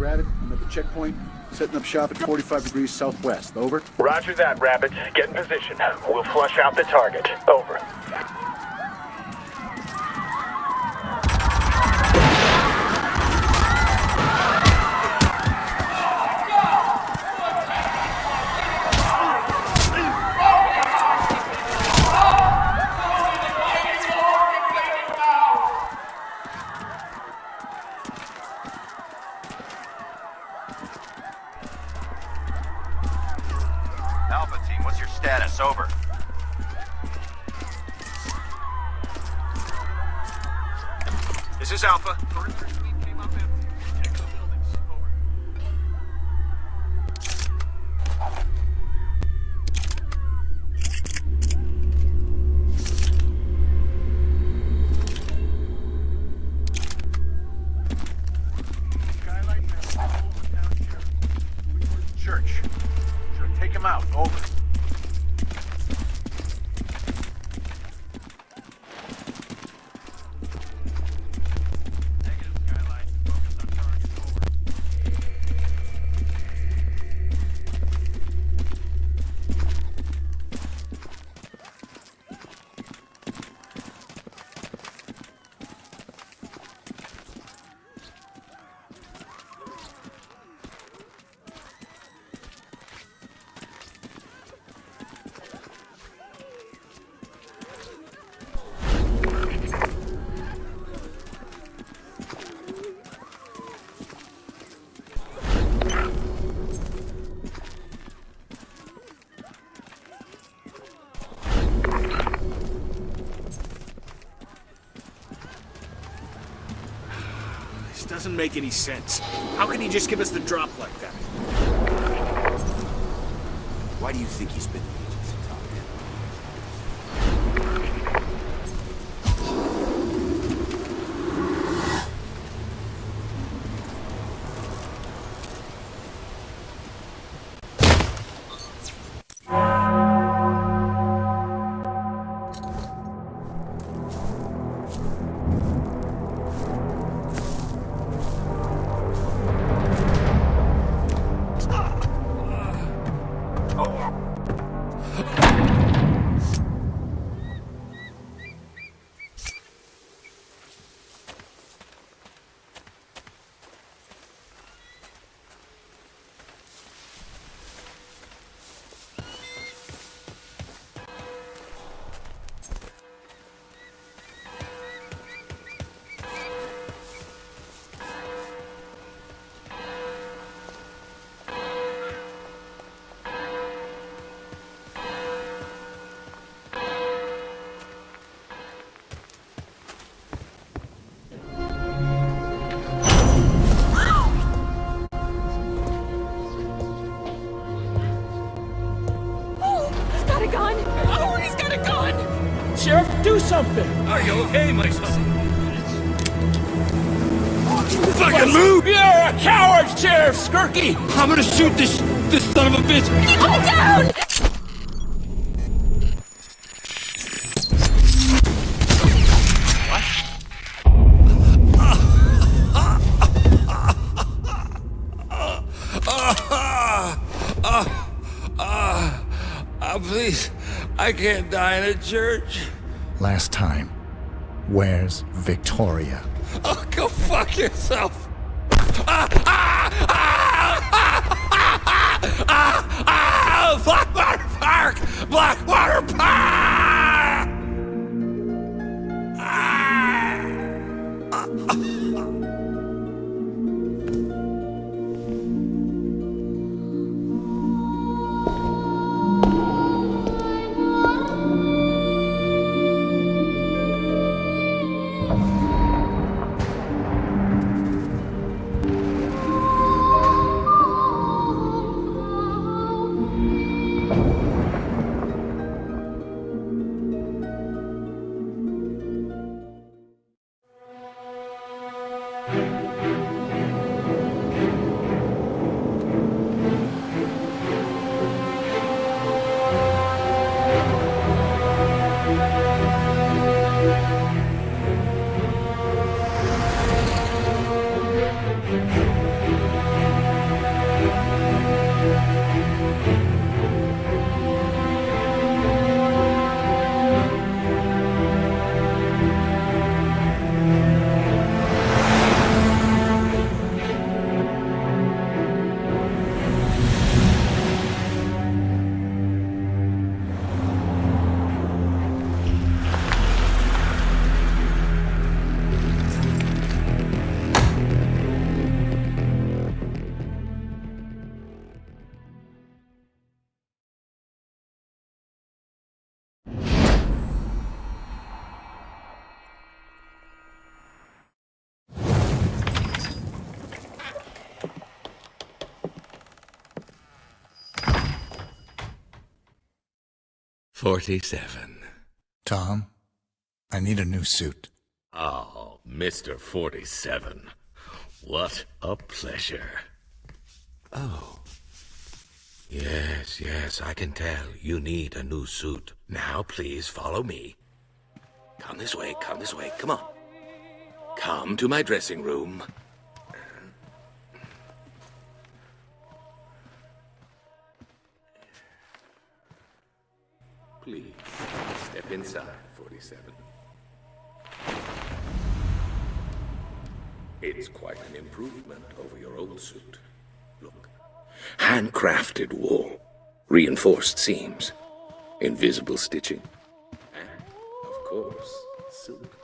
Rabbit. I'm at the checkpoint, setting up shop at 45 degrees southwest. Over. Roger that, Rabbit. Get in position. We'll flush out the target. Over. Alpha team, what's your status? Over. This is Alpha. Perimeter sweep came up empty. Check the buildings. Over. Skylight man, over down here. We go to the church. Should I take him out? Over. Negative, Skylight. Focus on target. Over. This doesn't make any sense. How can he just give us the drop like that? Why do you think he's been the agency top man? He's got a gun! Oh, he's got a gun! Sheriff, do something! Are you okay, my son? Fucking move! You're a coward, Sheriff Skirky! I'm gonna shoot this son of a bitch! Hold down! Please, I can't die in a church. Last time. Where's Victoria? Oh, go fuck yourself. Blackwater Park! Blackwater Park! 47. Tom, I need a new suit. Oh, Mr. 47. What a pleasure. Oh. Yes, I can tell you need a new suit. Now, please follow me. Come this way, come on. Come to my dressing room. Please, step inside, 47. It's quite an improvement over your old suit. Look. Handcrafted wool, reinforced seams, invisible stitching, and, of course, silk.